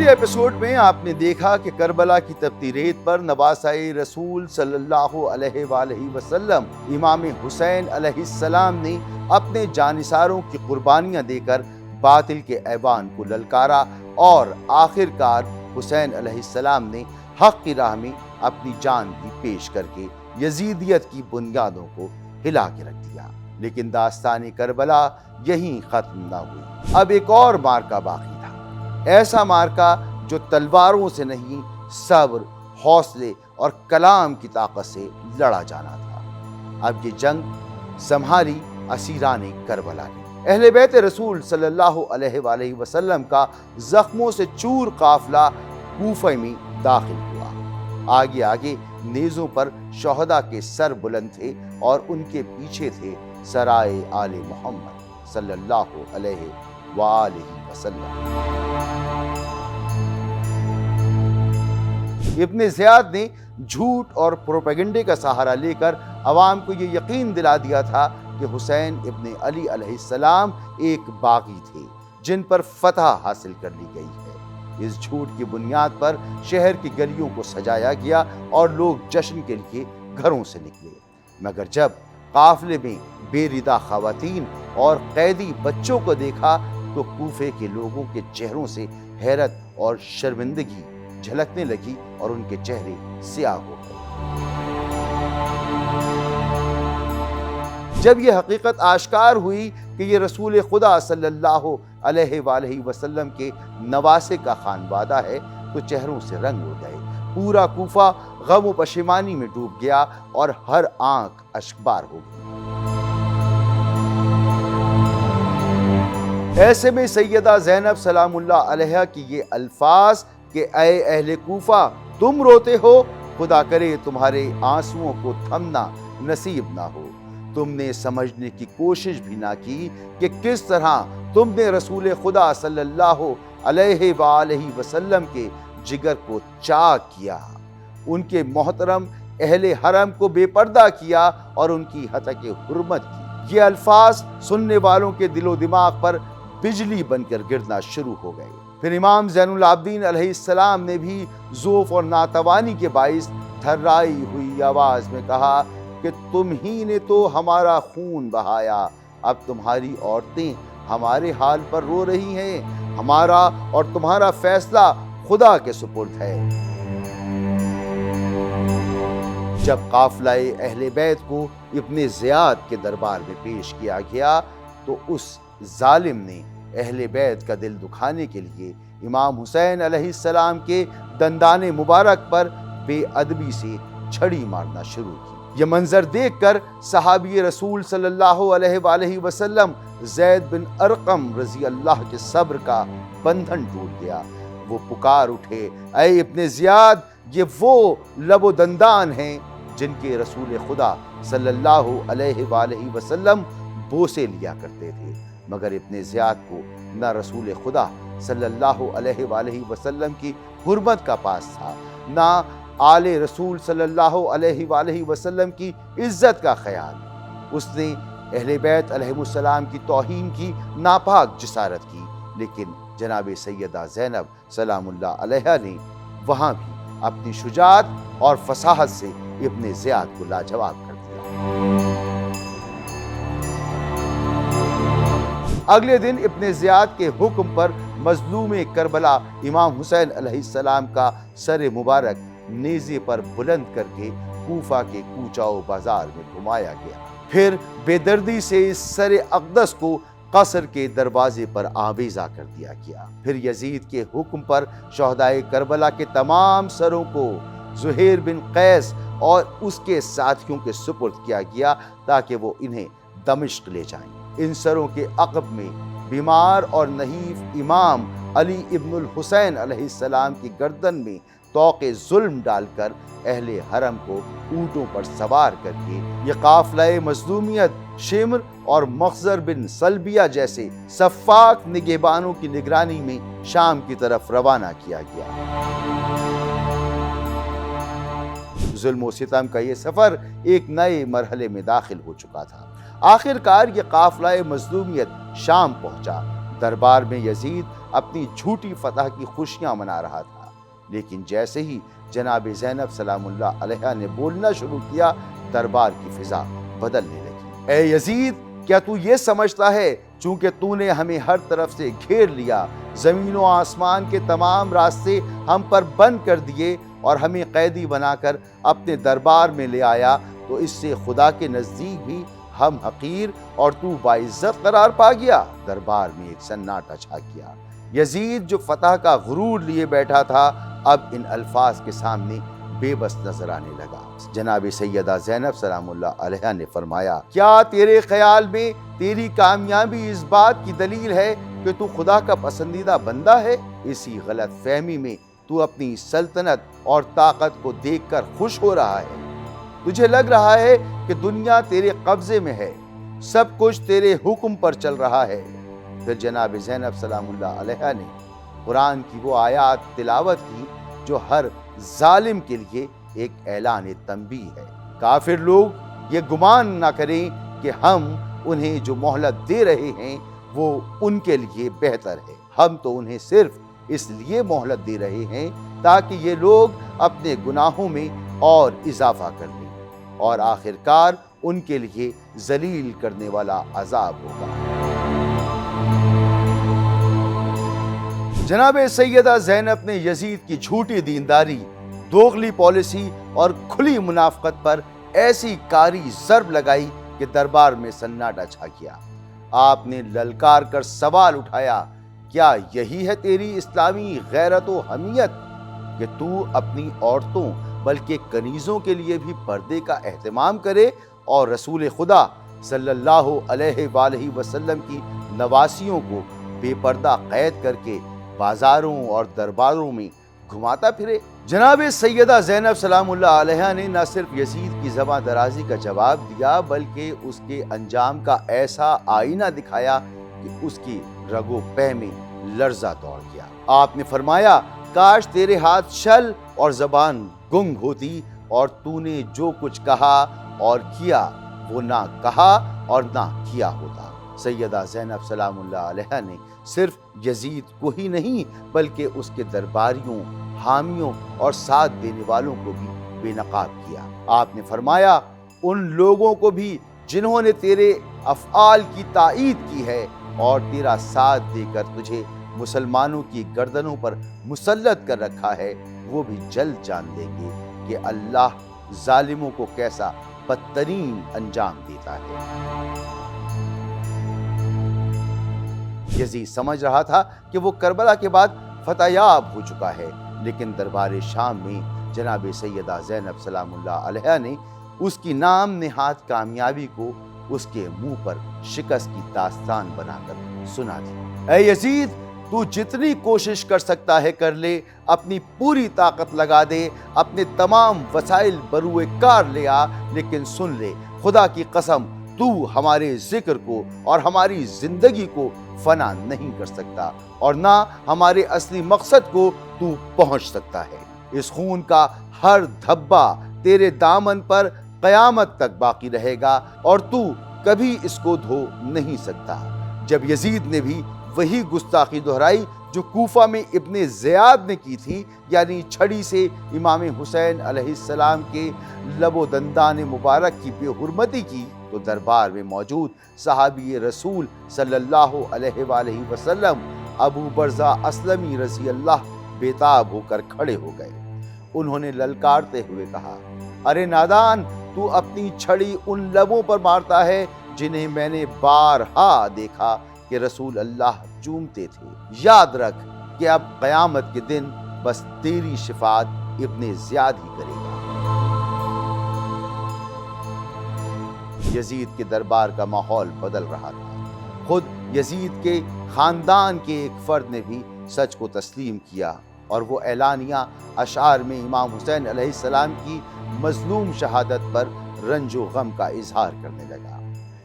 گزشتہ ایپیسوڈ میں آپ نے دیکھا کہ کربلا کی تپتی ریت پر نواسۂ رسول صلی اللہ علیہ وآلہ وسلم امام حسین علیہ السلام نے اپنے جانثاروں کی قربانیاں دے کر باطل کے ایوان کو للکارا اور آخر کار حسین علیہ السلام نے حق کی راہ میں اپنی جان بھی پیش کر کے یزیدیت کی بنیادوں کو ہلا کے رکھ دیا۔ لیکن داستان کربلا یہیں ختم نہ ہوئی، اب ایک اور مارکا باقی تھا، ایسا مارکا جو تلواروں سے نہیں، صبر، حوصلے اور کلام کی طاقت سے لڑا جانا تھا۔ اب یہ جنگ سنبھالی اسیران کربلا نے۔ اہل بیت رسول صلی اللہ علیہ وآلہ وسلم کا زخموں سے چور قافلہ کوفہ میں داخل ہوا۔ آگے آگے نیزوں پر شہداء کے سر بلند تھے اور ان کے پیچھے تھے سرائے آل محمد صلی اللہ علیہ وآلہ وسلم۔ ابن زیاد نے جھوٹ اور پروپیگنڈے کا سہارا لے کر عوام کو یہ یقین دلا دیا تھا کہ حسین ابن علی علیہ السلام ایک باغی تھے جن پر فتح حاصل کر لی گئی ہے۔ اس جھوٹ کی بنیاد پر شہر کی گلیوں کو سجایا گیا اور لوگ جشن کے لیے گھروں سے نکلے، مگر جب قافلے میں بے ردا خواتین اور قیدی بچوں کو دیکھا تو کوفے کے لوگوں کے چہروں سے حیرت اور شرمندگی جھلکنے لگی اور ان کے چہرے سیاہ ہو گئے۔ جب یہ حقیقت آشکار ہوئی کہ یہ رسول خدا صلی اللہ علیہ وآلہ وسلم کے نواسے کا خانوادہ ہے تو چہروں سے رنگ اڑ گئے۔ پورا کوفہ غم و پشیمانی میں ڈوب گیا اور ہر آنکھ اشکبار ہو گئی۔ ایسے میں سیدہ زینب سلام اللہ علیہا کی یہ الفاظ کہ اے اہل کوفہ تم روتے ہو، خدا کرے تمہارے آنسوؤں کو تھمنا نصیب نہ ہو۔ تم نے سمجھنے کی کوشش بھی نہ کی کہ کس طرح تم نے رسول خدا صلی اللہ علیہ وآلہ وسلم کے جگر کو چاک کیا، ان کے محترم اہل حرم کو بے پردہ کیا اور ان کی ہتک حرمت کی۔ یہ الفاظ سننے والوں کے دل و دماغ پر بجلی بن کر گرنا شروع ہو گئے۔ پھر امام زین العابدین علیہ السلام نے بھی ذوف اور ناتوانی کے باعث تھرائی ہوئی آواز میں کہا کہ تم ہی نے تو ہمارا خون بہایا، اب تمہاری عورتیں ہمارے حال پر رو رہی ہیں، ہمارا اور تمہارا فیصلہ خدا کے سپرد ہے۔ جب قافلہ اہل بیت کو ابن زیاد کے دربار میں پیش کیا گیا تو اس ظالم نے اہل بیت کا دل دکھانے کے لیے امام حسین علیہ السلام کے دندان مبارک پر بے ادبی سے چھڑی مارنا شروع کی۔ یہ منظر دیکھ کر صحابی رسول صلی اللہ علیہ وآلہ وسلم زید بن ارقم رضی اللہ کے صبر کا بندھن ٹوٹ گیا۔ وہ پکار اٹھے، اے ابن زیاد، یہ وہ لب و دندان ہیں جن کے رسول خدا صلی اللہ علیہ وآلہ وسلم بوسے لیا کرتے تھے۔ مگر ابن زیاد کو نہ رسول خدا صلی اللہ علیہ وآلہ وسلم کی حرمت کا پاس تھا، نہ آل رسول صلی اللہ علیہ وآلہ وسلم کی عزت کا خیال۔ اس نے اہل بیت علیہ السلام کی توہین کی ناپاک جسارت کی، لیکن جناب سیدہ زینب سلام اللہ علیہا نے وہاں بھی اپنی شجاعت اور فصاحت سے ابن زیاد کو لاجواب کر دیا۔ اگلے دن ابن زیاد کے حکم پر مظلوم کربلا امام حسین علیہ السلام کا سر مبارک نیزے پر بلند کر کے کوفہ کے کوچاؤ بازار میں گھمایا گیا۔ پھر بے دردی سے اس سر اقدس کو قصر کے دروازے پر آویزاں کر دیا گیا۔ پھر یزید کے حکم پر شہدائے کربلا کے تمام سروں کو زہیر بن قیس اور اس کے ساتھیوں کے سپرد کیا گیا تاکہ وہ انہیں دمشق لے جائیں۔ ان سروں کے عقب میں بیمار اور نحیف امام علی ابن الحسین علیہ السلام کی گردن میں طوق ظلم ڈال کر اہل حرم کو اونٹوں پر سوار کر کے یہ قافلہ مظلومیت شمر اور مخزر بن سلبیہ جیسے سفاک نگہبانوں کی نگرانی میں شام کی طرف روانہ کیا گیا۔ ظلم و ستم کا یہ سفر ایک نئے مرحلے میں داخل ہو چکا تھا۔ آخر کار یہ قافلہ مظلومیت شام پہنچا۔ دربار میں یزید اپنی جھوٹی فتح کی خوشیاں منا رہا تھا، لیکن جیسے ہی جناب زینب سلام اللہ علیہا نے بولنا شروع کیا، دربار کی فضا بدلنے لگی۔ اے یزید، کیا تو یہ سمجھتا ہے چونکہ تو نے ہمیں ہر طرف سے گھیر لیا، زمین و آسمان کے تمام راستے ہم پر بند کر دیے اور ہمیں قیدی بنا کر اپنے دربار میں لے آیا، تو اس سے خدا کے نزدیک بھی ہم حقیر اور تو باعزت قرار پا گیا؟ دربار میں ایک سناٹا چھا گیا۔ یزید جو فتح کا غرور لیے بیٹھا تھا، اب ان الفاظ کے سامنے بے بس نظر آنے لگا۔ جناب سیدہ زینب سلام اللہ علیہا نے فرمایا، کیا تیرے خیال میں تیری کامیابی اس بات کی دلیل ہے کہ تو خدا کا پسندیدہ بندہ ہے؟ اسی غلط فہمی میں تو اپنی سلطنت اور طاقت کو دیکھ کر خوش ہو رہا ہے۔ تجھے لگ رہا ہے کہ دنیا تیرے قبضے میں ہے، سب کچھ تیرے حکم پر چل رہا ہے۔ پھر جناب زینب سلام اللہ علیہا نے قرآن کی وہ آیات تلاوت کی جو ہر ظالم کے لیے ایک اعلان تنبیہ ہے۔ کافر لوگ یہ گمان نہ کریں کہ ہم انہیں جو مہلت دے رہے ہیں وہ ان کے لیے بہتر ہے، ہم تو انہیں صرف اس لیے مہلت دے رہے ہیں تاکہ یہ لوگ اپنے گناہوں میں اور اضافہ کر لیں، اور آخرکار ان کے لیے ذلیل کرنے والا عذاب ہوگا۔ جناب سیدہ زینب نے یزید کی جھوٹی دینداری، دوغلی پالیسی اور کھلی منافقت پر ایسی کاری ضرب لگائی کہ دربار میں سناٹا چھا گیا۔ آپ نے للکار کر سوال اٹھایا، کیا یہی ہے تیری اسلامی غیرت و حمیت کہ تو اپنی عورتوں بلکہ کنیزوں کے لیے بھی پردے کا اہتمام کرے اور رسول خدا صلی اللہ علیہ وآلہ وسلم کی نواسیوں کو بے پردہ قید کر کے بازاروں اور درباروں میں گھماتا پھرے؟ جناب سیدہ زینب سلام اللہ علیہا نے نہ صرف یزید کی زباں درازی کا جواب دیا بلکہ اس کے انجام کا ایسا آئینہ دکھایا کہ اس کی رگ و پہ میں لرزہ دوڑ گیا۔ آپ نے فرمایا، کاش تیرے ہاتھ شل اور زبان گنگ ہوتی اور تو نے جو کچھ کہا اور کیا وہ نہ کہا اور نہ کیا ہوتا۔ سیدہ زینب سلام اللہ علیہا نے صرف یزید کو ہی نہیں بلکہ اس کے درباریوں، حامیوں اور ساتھ دینے والوں کو بھی بے نقاب کیا۔ آپ نے فرمایا، ان لوگوں کو بھی جنہوں نے تیرے افعال کی تائید کی ہے اور تیرا ساتھ دے کر تجھے مسلمانوں کی گردنوں پر مسلط کر رکھا ہے، وہ بھی جلد جان لیں گے کہ اللہ ظالموں کو کیسا بدترین انجام دیتا ہے۔ یزید سمجھ رہا تھا کہ وہ کربلا کے بعد فتح یاب ہو چکا ہے، لیکن دربار شام میں جناب سیدہ زینب سلام اللہ علیہا نے اس کی نام نہاد کامیابی کو اس کے منہ پر شکست کی داستان بنا کر سنا دی۔ اے یزید، تو جتنی کوشش کر سکتا ہے کر لے، اپنی پوری طاقت لگا دے، اپنے تمام وسائل بروئے کار لے آ، لیکن سن لے، خدا کی قسم تو ہمارے ذکر کو اور ہماری زندگی کو فنا نہیں کر سکتا اور نہ ہمارے اصلی مقصد کو تو پہنچ سکتا ہے۔ اس خون کا ہر دھبا تیرے دامن پر قیامت تک باقی رہے گا اور تو کبھی اس کو دھو نہیں سکتا۔ جب یزید نے بھی وہی گستاخی دہرائی جو کوفہ میں ابن زیاد نے کی تھی، یعنی چھڑی سے امام حسین علیہ السلام کے لب و دندان مبارک کی بے حرمتی کی، تو دربار میں موجود صحابی رسول صلی اللہ علیہ وآلہ وسلم ابو برزہ اسلمی رضی اللہ بےتاب ہو کر کھڑے ہو گئے۔ انہوں نے للکارتے ہوئے کہا، ارے نادان، تو اپنی چھڑی ان لبوں پر مارتا ہے جنہیں میں نے بارہا دیکھا کہ رسول اللہ چومتے تھے۔ یاد رکھ کہ اب قیامت کے دن بس تیری شفاعت ابن زیاد ہی کرے گا۔ یزید کے دربار کا ماحول بدل رہا تھا۔ خود یزید کے خاندان کے ایک فرد نے بھی سچ کو تسلیم کیا اور وہ اعلانیہ اشعار میں امام حسین علیہ السلام کی مظلوم شہادت پر رنج و غم کا اظہار کرنے لگا،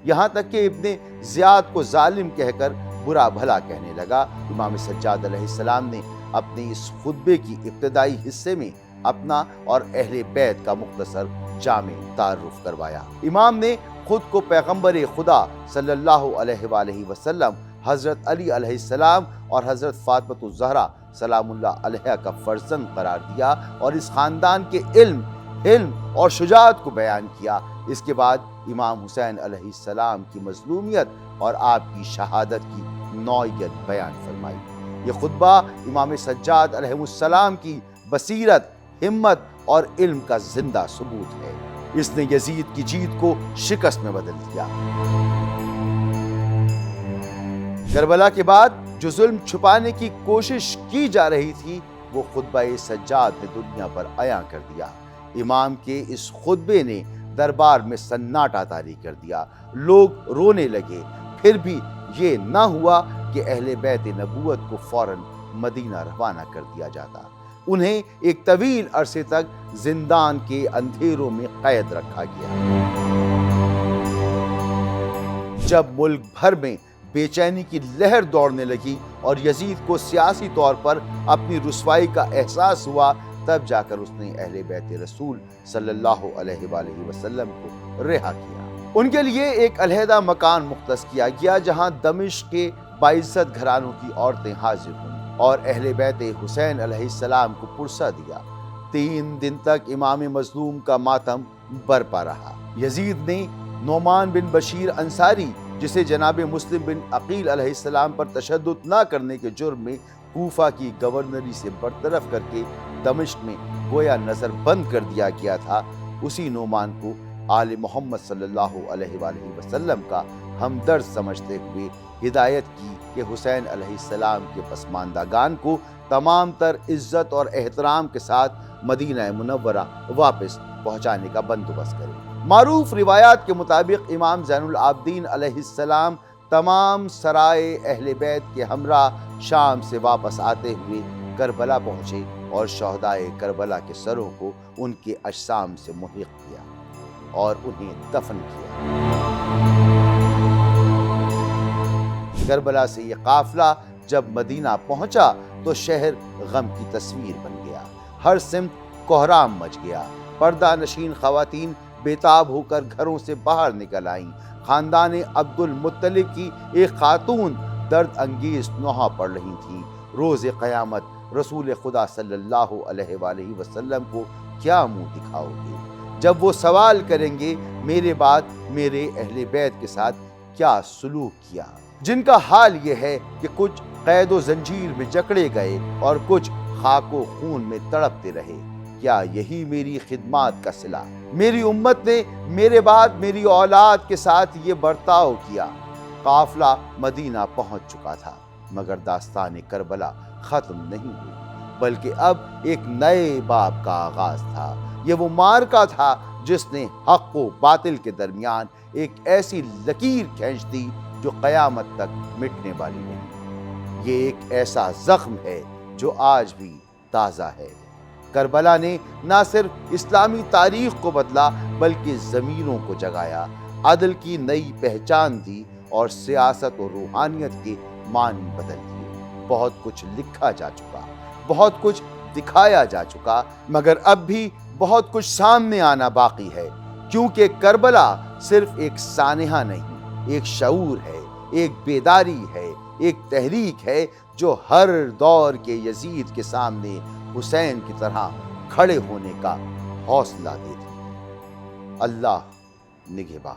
یہاں تک کہ ابن زیاد کو ظالم کہہ کر برا بھلا کہنے لگا۔ امام سجاد علیہ السلام نے اپنے اس خطبے کی ابتدائی حصے میں اپنا اور اہل بیت کا مختصر جامع تعارف کروایا۔ امام نے خود کو پیغمبر خدا صلی اللہ علیہ وآلہ وسلم حضرت علی علیہ السلام اور حضرت فاطمہ الزہرا سلام اللہ علیہا کا فرزند قرار دیا اور اس خاندان کے علم، حلم اور شجاعت کو بیان کیا۔ اس کے بعد امام حسین علیہ السلام کی مظلومیت اور آپ کی شہادت کی نوعیت بیان فرمائی۔ یہ خطبہ امام سجاد علیہ السلام کی بصیرت، ہمت اور علم کا زندہ ثبوت ہے۔ اس نے یزید کی جیت کو شکست میں بدل دیا۔ کربلا کے بعد جو ظلم چھپانے کی کوشش کی جا رہی تھی وہ خطبہ سجاد نے دنیا پر عیاں کر دیا۔ امام کے اس خطبے نے دربار میں سناٹا طاری کر دیا، لوگ رونے لگے۔ پھر بھی یہ نہ ہوا کہ اہل بیت نبوت کو فوراً مدینہ روانہ کر دیا جاتا۔ انہیں ایک طویل عرصے تک زندان کے اندھیروں میں قید رکھا گیا۔ جب ملک بھر میں بے چینی کی لہر دوڑنے لگی اور یزید کو سیاسی طور پر اپنی رسوائی کا احساس ہوا، تب جا کر اس نے اہل بیت رسول صلی اللہ علیہ وآلہ وسلم کو رہا کیا۔ ان کے لیے ایک علیحدہ مکان مختص کیا گیا جہاں دمشق کے باعزت گھرانوں کی عورتیں حاضر ہوئیں اور اہل بیت حسین علیہ السلام کو پرسہ دیا۔ 3 دن تک امام مظلوم کا ماتم برپا رہا۔ یزید نے نعمان بن بشیر انصاری، جسے جناب مسلم بن عقیل علیہ السلام پر تشدد نہ کرنے کے جرم میں کوفہ کی گورنری سے برطرف کر کے دمشق میں گویا نظر بند کر دیا گیا تھا، اسی نعمان کو آل محمد صلی اللہ علیہ وآلہ وسلم کا ہمدرد سمجھتے ہوئے ہدایت کی کہ حسین علیہ السلام کے پسماندگان کو تمام تر عزت اور احترام کے ساتھ مدینہ منورہ واپس پہنچانے کا بندوبست کرے۔ معروف روایات کے مطابق امام زین العابدین علیہ السلام تمام سرائے اہل بیت کے ہمراہ شام سے واپس آتے ہوئے کربلا پہنچے اور شہدائے کربلا کے سروں کو ان کے اجسام سے ملحق کیا اور انہیں دفن کیا۔ کربلا سے یہ قافلہ جب مدینہ پہنچا تو شہر غم کی تصویر بن گیا۔ ہر سمت کوہرام مچ گیا۔ پردہ نشین خواتین بےتاب ہو کر گھروں سے باہر نکل آئیں۔ خاندان عبد المطلب کی ایک خاتون درد انگیز نوحہ پڑھ رہی تھی۔ روز قیامت رسول خدا صلی اللہ علیہ وآلہ وسلم کو کیا منہ دکھاؤ گے جب وہ سوال کریں گے میرے بعد میرے اہل بیت کے ساتھ کیا سلوک کیا؟ جن کا حال یہ ہے کہ کچھ قید و زنجیر میں جکڑے گئے اور کچھ خاک و خون میں تڑپتے رہے۔ کیا یہی میری خدمات کا صلہ؟ میری امت نے میرے بعد میری اولاد کے ساتھ یہ برتاؤ کیا۔ قافلہ مدینہ پہنچ چکا تھا مگر داستان کربلا ختم نہیں ہوئی، بلکہ اب ایک نئے باب کا آغاز تھا۔ یہ وہ معرکہ تھا جس نے حق و باطل کے درمیان ایک ایسی لکیر کھینچ دی جو قیامت تک مٹنے والی نہیں۔ یہ ایک ایسا زخم ہے جو آج بھی تازہ ہے۔ کربلا نے نہ صرف اسلامی تاریخ کو بدلا بلکہ ضمیروں کو جگایا، عدل کی نئی پہچان دی اور سیاست و روحانیت کے معنی بدل دیے۔ بہت کچھ لکھا جا چکا، بہت کچھ دکھایا جا چکا، مگر اب بھی بہت کچھ سامنے آنا باقی ہے، کیونکہ کربلا صرف ایک سانحہ نہیں، ایک شعور ہے، ایک بیداری ہے، ایک تحریک ہے جو ہر دور کے یزید کے سامنے حسین کی طرح کھڑے ہونے کا حوصلہ دیتی ہے۔ اللہ نگہباں۔